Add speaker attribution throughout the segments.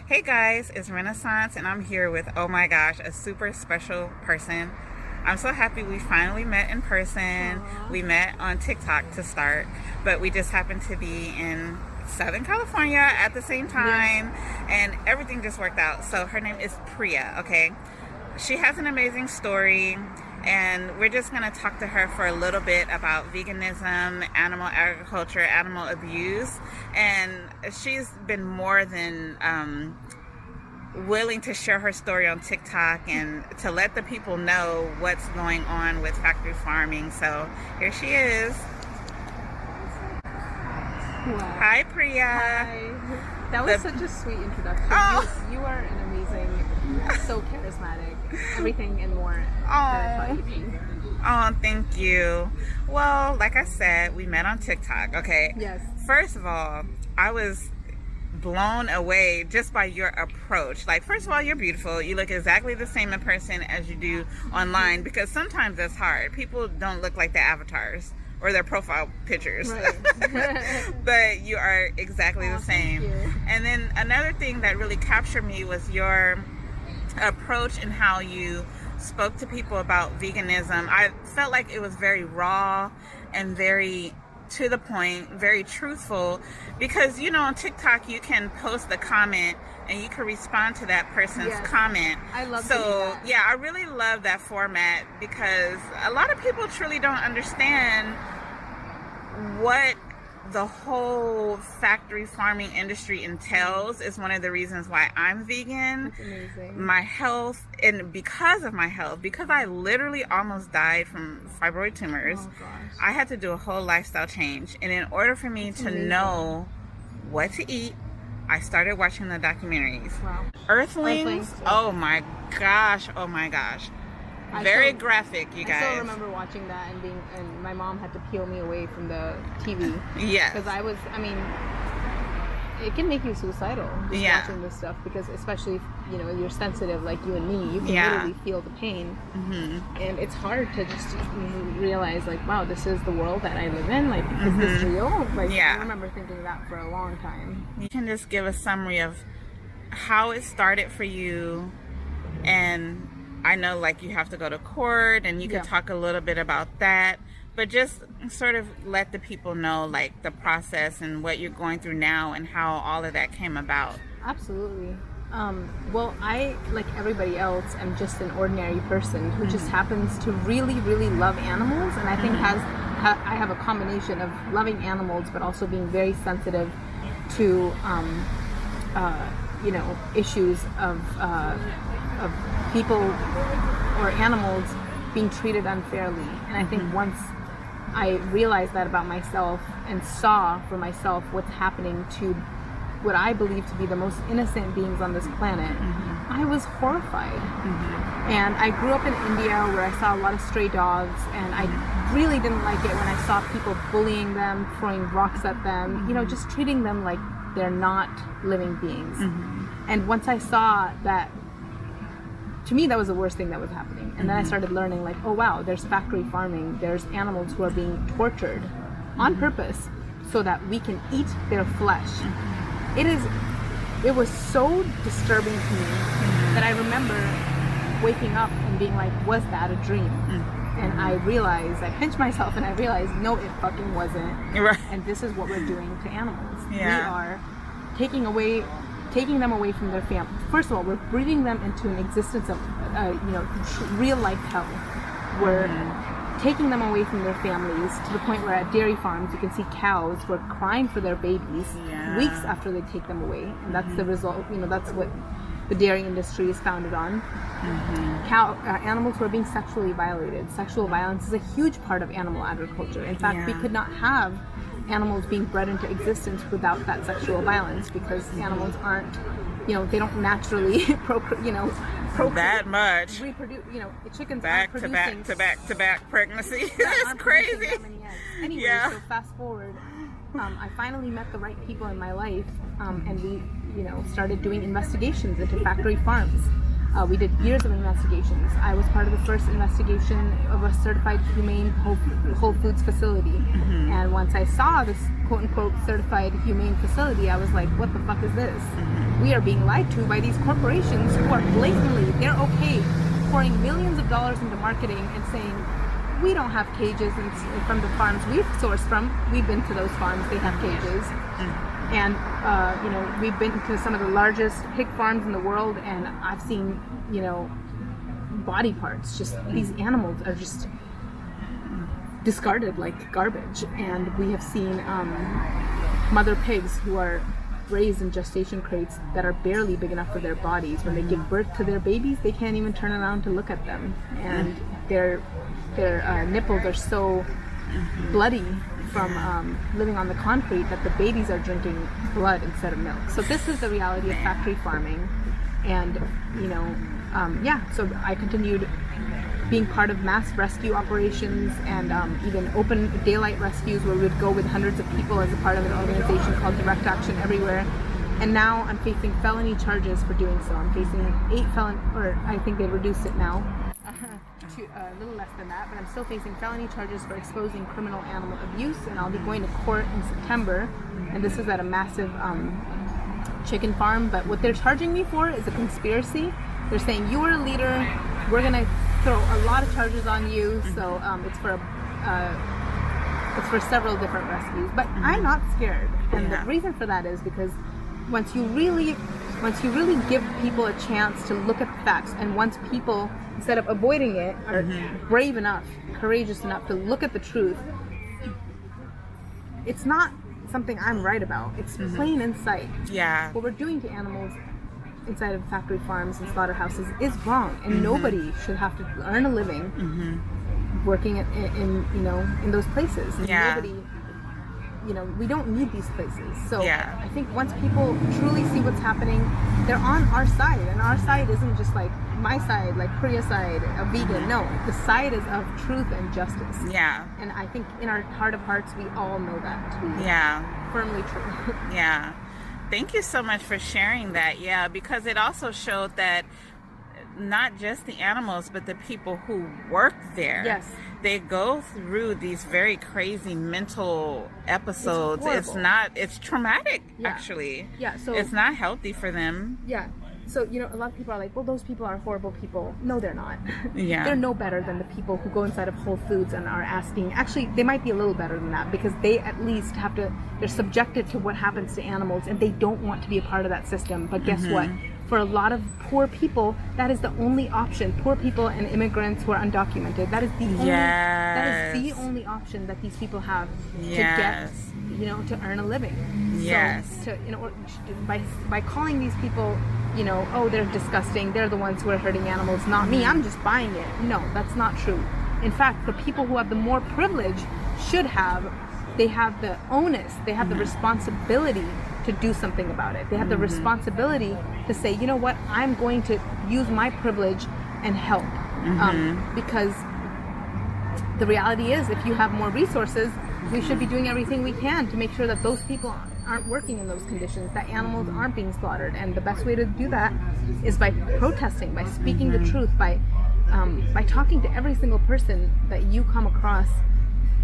Speaker 1: Hey guys, it's Renaissance and I'm here with, oh my gosh, a super special person. I'm so happy we finally met in person.
Speaker 2: Aww.
Speaker 1: We met on TikTok to start, but we just happened to be in Southern California at the same time, and everything just worked out. So her name is Priya, okay? She has an amazing story, and we're just going to talk to her for a little bit about veganism, animal agriculture, animal abuse, and she's been more than willing to share her story on TikTok and to let the people know what's going on with factory farming. So here she is.
Speaker 2: Wow.
Speaker 1: Hi, Priya.
Speaker 2: Hi. That was such a sweet introduction.
Speaker 1: Oh.
Speaker 2: You are an amazing, so charismatic, everything and more that I thought you'd be.
Speaker 1: Oh, thank you. Well, like I said, we met on TikTok, okay?
Speaker 2: Yes.
Speaker 1: First of all, I was blown away just by your approach. Like, first of all, you're beautiful. You look exactly the same in person as you do online, because sometimes that's hard. People don't look like the avatars or their profile pictures.
Speaker 2: Right.
Speaker 1: But you are exactly the same.
Speaker 2: Thank you.
Speaker 1: And then another thing that really captured me was your approach and how you spoke to people about veganism. I felt like it was very raw and very to the point, very truthful, because you know on TikTok you can post the comment and you can respond to that person's comment.
Speaker 2: I love
Speaker 1: that. Yeah, I really love that format because a lot of people truly don't understand what the whole factory farming industry entails. Is one of the reasons why I'm vegan.
Speaker 2: That's amazing.
Speaker 1: My health, and because of my health, because I literally almost died from fibroid tumors,
Speaker 2: Oh gosh.
Speaker 1: I had to do a whole lifestyle change. And in order for me to know what to eat, I started watching the documentaries.
Speaker 2: Wow.
Speaker 1: Earthlings, oh my gosh, oh my gosh. Very graphic, you guys.
Speaker 2: I still remember watching that and my mom had to peel me away from the TV.
Speaker 1: Yes.
Speaker 2: Because it can make you suicidal just watching this stuff, because especially if you're sensitive like you and me, you can literally feel the pain. And it's hard to just realize like, wow, this is the world that I live in, like is this real? Like I remember thinking that for a long time.
Speaker 1: You can just give a summary of how it started for you, and I know like you have to go to court and you can talk a little bit about that, but just sort of let the people know like the process and what you're going through now and how all of that came about.
Speaker 2: Absolutely. Well, I, like everybody else, am just an ordinary person who just happens to really, really love animals, and I think I have a combination of loving animals but also being very sensitive to issues of people or animals being treated unfairly. And I think once I realized that about myself and saw for myself what's happening to what I believe to be the most innocent beings on this planet, I was horrified. And I grew up in India where I saw a lot of stray dogs, and I really didn't like it when I saw people bullying them, throwing rocks at them, just treating them like they're not living beings. And once I saw that, to me, that was the worst thing that was happening. And then I started learning like, oh wow, there's factory farming, there's animals who are being tortured on purpose so that we can eat their flesh. It was so disturbing to me that I remember waking up and being like, was that a dream? And I realized, I pinched myself and I realized, no, it fucking wasn't.
Speaker 1: Right.
Speaker 2: And this is what we're doing to animals.
Speaker 1: Yeah.
Speaker 2: We are taking them away from their family. First of all, we're breeding them into an existence of, real life hell. We're taking them away from their families to the point where at dairy farms you can see cows who are crying for their babies weeks after they take them away, and that's the result. That's what the dairy industry is founded on. Animals who are being sexually violated. Sexual violence is a huge part of animal agriculture. In fact, we could not have animals being bred into existence without that sexual violence, because animals aren't, they don't naturally procreate
Speaker 1: that much.
Speaker 2: Reproduce, chickens
Speaker 1: back
Speaker 2: aren't
Speaker 1: to back
Speaker 2: producing
Speaker 1: to back to back pregnancy. It's crazy.
Speaker 2: That many eggs. Anyway, so fast forward, I finally met the right people in my life, and we, started doing investigations into factory farms. We did years of investigations. I was part of the first investigation of a certified humane Whole Foods facility. And once I saw this quote-unquote certified humane facility, I was like, what the fuck is this? We are being lied to by these corporations who are blatantly, they're okay pouring millions of dollars into marketing and saying, we don't have cages from the farms we've sourced from. We've been to those farms, they have cages. And, you know, we've been to some of the largest pig farms in the world, and I've seen, you know, body parts. Just these animals are just discarded like garbage. And we have seen mother pigs who are raised in gestation crates that are barely big enough for their bodies. When they give birth to their babies, they can't even turn around to look at them. And their nipples are so bloody from living on the concrete that the babies are drinking blood instead of milk. So this is the reality of factory farming. And, you know, so I continued being part of mass rescue operations and even open daylight rescues where we would go with hundreds of people as a part of an organization called Direct Action Everywhere. And now I'm facing felony charges for doing so. I'm facing 8 or I think they reduced it now. To a little less than that, but I'm still facing felony charges for exposing criminal animal abuse, and I'll be going to court in September. And this is at a massive chicken farm, but what they're charging me for is a conspiracy. They're saying you were a leader, we're gonna throw a lot of charges on you. So it's for several different rescues, but I'm not scared. And the reason for that is because once you really give people a chance to look at the facts, and once people, instead of avoiding it, are brave enough, courageous enough to look at the truth, it's not something I'm right about. It's plain in sight.
Speaker 1: Yeah.
Speaker 2: What we're doing to animals inside of factory farms and slaughterhouses is wrong, and nobody should have to earn a living working in those places. And nobody, you know, we don't need these places. So I think once people truly see what's happening, they're on our side, and our side isn't just like my side, like Priya side, a vegan. No, the side is of truth and justice. Yeah. And I think in our heart of hearts, we all know that to be firmly true.
Speaker 1: Yeah. Thank you so much for sharing that. Yeah, because it also showed that not just the animals, but the people who work there.
Speaker 2: Yes.
Speaker 1: They go through these very crazy mental episodes. It's traumatic, actually.
Speaker 2: Yeah. So
Speaker 1: it's not healthy for them.
Speaker 2: Yeah. So, you know, a lot of people are like, well, those people are horrible people. No, they're not.
Speaker 1: Yeah.
Speaker 2: They're no better than the people who go inside of Whole Foods and are asking. Actually, they might be a little better than that, because they at least they're subjected to what happens to animals, and they don't want to be a part of that system. But guess what? For a lot of poor people, that is the only option. Poor people and immigrants who are undocumented. That is the only option that these people have to get, you know, to earn a living.
Speaker 1: Yes.
Speaker 2: So, you know, by calling these people, you know, oh, they're disgusting, they're the ones who are hurting animals, not me, I'm just buying it. No, that's not true. In fact, the people who have the more privilege they have the onus, they have the responsibility to do something about it. They have the responsibility to say, you know what, I'm going to use my privilege and help. Because the reality is, if you have more resources, we should be doing everything we can to make sure that those people aren't working in those conditions, that animals aren't being slaughtered. And the best way to do that is by protesting, by speaking the truth, by talking to every single person that you come across,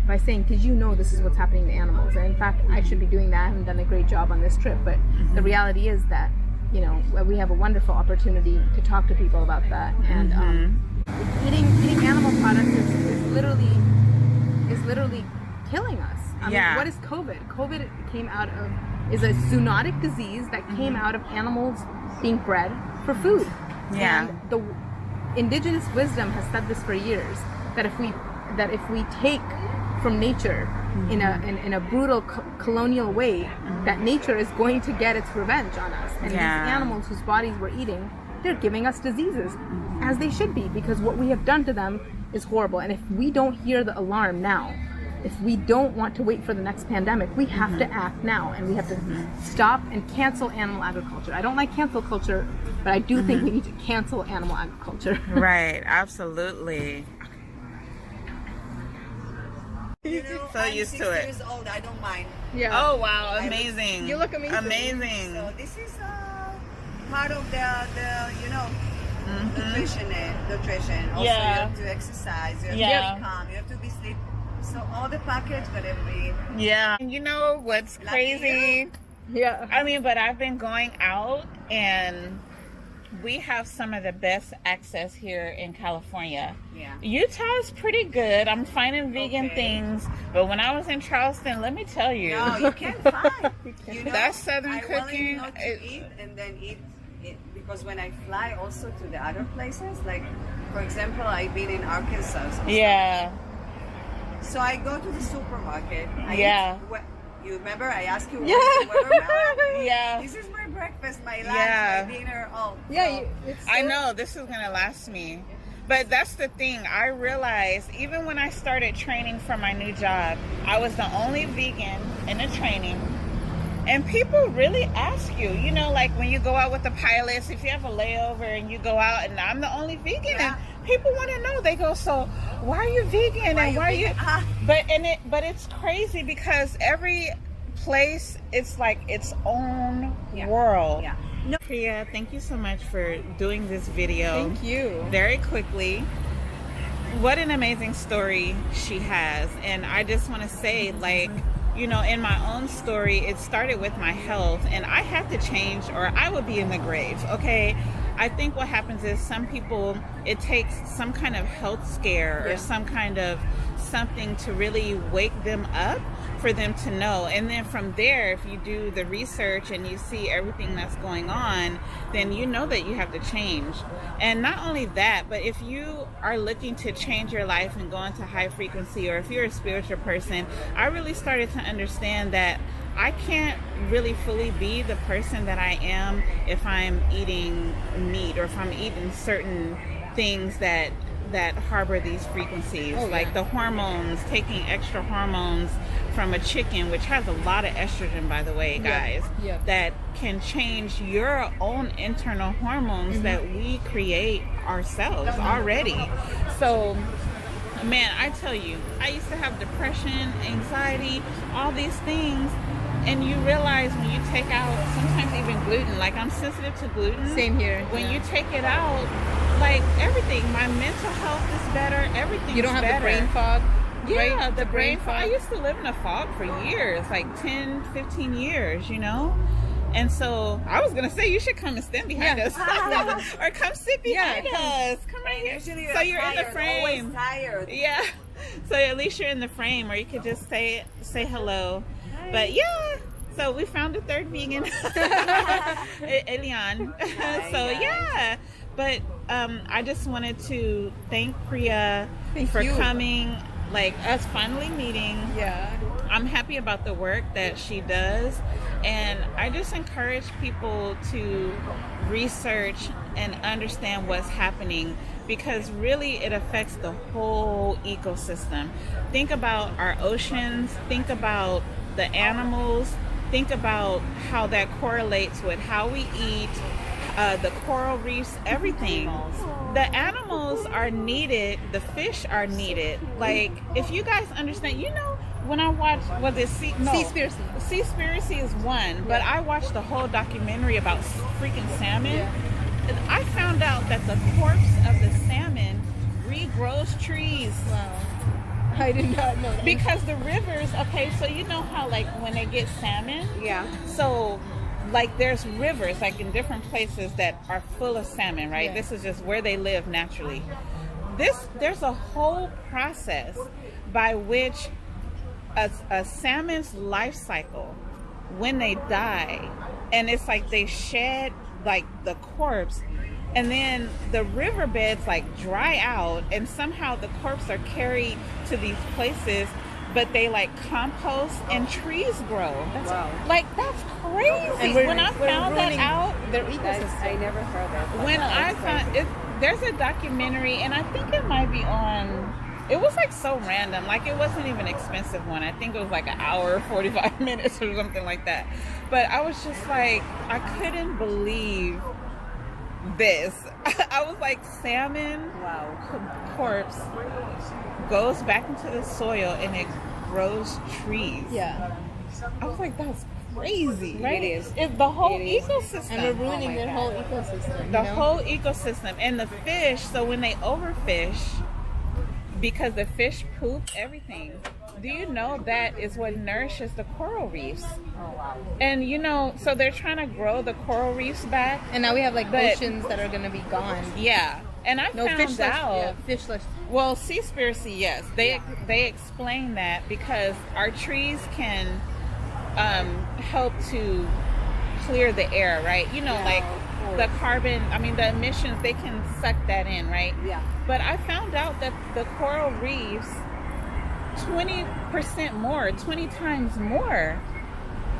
Speaker 2: by saying, did you know this is what's happening to animals? And in fact, I should be doing that. I haven't done a great job on this trip, but the reality is that, you know, we have a wonderful opportunity to talk to people about that. And eating animal products is literally killing us. I mean, what is COVID? COVID is a zoonotic disease that came out of animals being bred for food. Yeah. And the indigenous wisdom has said this for years, that if we take from nature in a brutal colonial way, that nature is going to get its revenge on us. And these animals whose bodies we're eating, they're giving us diseases, as they should be, because what we have done to them is horrible. And if we don't hear the alarm now, if we don't want to wait for the next pandemic, we have to act now, and we have to stop and cancel animal agriculture. I don't like cancel culture, but I do think we need to cancel animal agriculture.
Speaker 1: Right, absolutely.
Speaker 3: You know,
Speaker 1: so
Speaker 3: I'm
Speaker 1: used
Speaker 3: 60
Speaker 1: to it.
Speaker 3: years old. I don't mind.
Speaker 2: Yeah.
Speaker 1: Oh wow, amazing.
Speaker 2: You look amazing.
Speaker 1: Amazing.
Speaker 3: So this is part of the you know, nutrition. Also, you have to exercise. You have to be calm. You have to be sleep. So all the package gotta be.
Speaker 1: Yeah. And you know what's crazy?
Speaker 2: Yeah.
Speaker 1: I mean, but I've been going out and we have some of the best access here in California.
Speaker 3: Yeah.
Speaker 1: Utah is pretty good. I'm finding vegan things, but when I was in Charleston, let me tell you.
Speaker 3: No, you can't find. You know,
Speaker 1: That's Southern
Speaker 3: I
Speaker 1: cooking.
Speaker 3: Want to eat and then eat it because when I fly also to the other places, like for example, I've been in Arkansas.
Speaker 1: Yeah.
Speaker 3: So I go to the supermarket. You remember I asked you watermelon?
Speaker 1: Yeah.
Speaker 3: This is my breakfast, my lunch, my dinner. Oh,
Speaker 2: Yeah,
Speaker 1: I know this is gonna last me. But that's the thing. I realized even when I started training for my new job, I was the only vegan in the training. And people really ask you, you know, like when you go out with the pilots, if you have a layover and you go out and I'm the only vegan, and people want to know. They go, so why are you vegan? And why are you? But it's crazy because every place, it's like its own world.
Speaker 3: Yeah.
Speaker 1: No. Priya, thank you so much for doing this video.
Speaker 2: Thank you.
Speaker 1: Very quickly. What an amazing story she has. And I just want to say, like, you know, in my own story, it started with my health and I had to change or I would be in the grave, okay? I think what happens is some people, it takes some kind of health scare or some kind of something to really wake them up for them to know. And then from there, if you do the research and you see everything that's going on, then you know that you have to change. And not only that, but if you are looking to change your life and go into high frequency, or if you're a spiritual person, I really started to understand that I can't really fully be the person that I am if I'm eating meat or if I'm eating certain things that harbor these frequencies, like the hormones, taking extra hormones from a chicken, which has a lot of estrogen, by the way, guys, that can change your own internal hormones that we create ourselves already. So, man, I tell you, I used to have depression, anxiety, all these things. And you realize when you take out sometimes even gluten, like I'm sensitive to gluten.
Speaker 2: Same here.
Speaker 1: When you take it out, like everything, my mental health is better, everything.
Speaker 2: You don't have the brain fog?
Speaker 1: Yeah,
Speaker 2: right?
Speaker 1: the brain fog. I used to live in a fog for years, like 10, 15 years, you know? And so I was going to say, you should come and stand behind us. Or come sit behind us. Come right here. So you're in the frame.
Speaker 3: Always tired.
Speaker 1: Yeah. So at least you're in the frame, or you could just say hello. But yeah, so we found a third vegan, Elian. So yeah, but I just wanted to thank Priya for coming, like us finally meeting.
Speaker 2: Yeah.
Speaker 1: I'm happy about the work that she does, and I just encourage people to research and understand what's happening, because really it affects the whole ecosystem. Think about our oceans, think about the animals, think about how that correlates with how we eat, the coral reefs, everything. The animals are needed, the fish are needed. Like, if you guys understand, you know, when I watched, was it Seaspiracy? Seaspiracy is one, but I watched the whole documentary about freaking salmon. And I found out that the corpse of the salmon regrows trees.
Speaker 2: Wow. I did not know that.
Speaker 1: Because the rivers, okay, so you know how like when they get salmon?
Speaker 2: Yeah.
Speaker 1: So like there's rivers like in different places that are full of salmon, right? This is just where they live naturally. There's a whole process by which a salmon's life cycle, when they die, and it's like they shed like the corpse, and then the riverbeds like dry out, and somehow the corpse are carried to these places, but they like compost and trees grow. That's crazy. When I found that out,
Speaker 2: their ecosystem.
Speaker 3: I never heard that.
Speaker 1: when I found it, there's a documentary, and I think it might be on. It was like so random, like it wasn't even an expensive one. I think it was like an hour, 45 minutes or something like that. But I was just like, I couldn't believe this. I was like, salmon corpse goes back into the soil and it grows trees.
Speaker 2: Yeah.
Speaker 1: I was like, that's
Speaker 2: crazy.
Speaker 1: Right?
Speaker 3: It is.
Speaker 1: It's the whole
Speaker 3: It is.
Speaker 1: ecosystem.
Speaker 2: And we're ruining
Speaker 3: my
Speaker 2: their
Speaker 3: God.
Speaker 2: whole ecosystem.
Speaker 1: The
Speaker 2: you know?
Speaker 1: whole ecosystem and the fish. So when they overfish, because the fish poop everything, do you know that is what nourishes the coral reefs?
Speaker 3: Oh wow.
Speaker 1: And you know, so they're trying to grow the coral reefs back.
Speaker 2: And now we have like
Speaker 1: But-
Speaker 2: oceans that are gonna be gone.
Speaker 1: Yeah, and I
Speaker 2: No
Speaker 1: found
Speaker 2: fish left.
Speaker 1: out.
Speaker 2: Yeah, fish left.
Speaker 1: Well, Seaspiracy, yes, they explain that because our trees can help to clear the air, right? You know,
Speaker 3: Yeah,
Speaker 1: like
Speaker 3: of course.
Speaker 1: the carbon. I mean, the emissions, they can suck that in, right?
Speaker 3: Yeah.
Speaker 1: But I found out that the coral reefs, 20% more, 20 times more,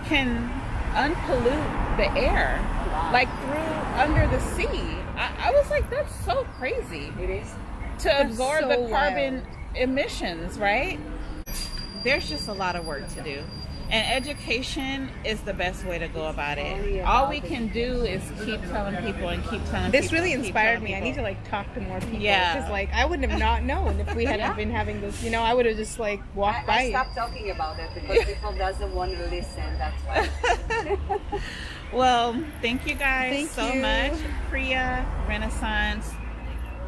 Speaker 1: can unpollute the air,
Speaker 3: Wow.
Speaker 1: like through under the sea. I was like, that's so crazy
Speaker 3: It is.
Speaker 1: to absorb
Speaker 2: so
Speaker 1: the carbon
Speaker 2: wild.
Speaker 1: emissions, right? There's just a lot of work to do. And education is the best way to go about
Speaker 3: Only
Speaker 1: it.
Speaker 3: about
Speaker 1: All we
Speaker 3: it.
Speaker 1: can do is keep telling people and keep telling
Speaker 2: This
Speaker 1: people.
Speaker 2: really
Speaker 1: and keep
Speaker 2: inspired
Speaker 1: telling
Speaker 2: me. I
Speaker 1: people.
Speaker 2: need to like talk to more people.
Speaker 1: Yeah.
Speaker 2: Because like I wouldn't have not known if we hadn't
Speaker 3: Yeah.
Speaker 2: been having this. You know, I would have just like walked by
Speaker 3: I
Speaker 2: it.
Speaker 3: stopped talking about it because people doesn't want to listen. That's why.
Speaker 1: Well, thank you guys
Speaker 2: Thank
Speaker 1: so
Speaker 2: you.
Speaker 1: much. Priya, Renaissance,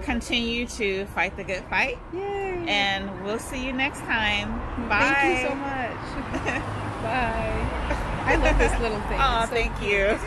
Speaker 1: continue to fight the good fight.
Speaker 2: Yay.
Speaker 1: And we'll see you next time. Bye.
Speaker 2: Thank you so much. Bye. I love this little thing.
Speaker 1: Oh,
Speaker 2: It's so
Speaker 1: thank you.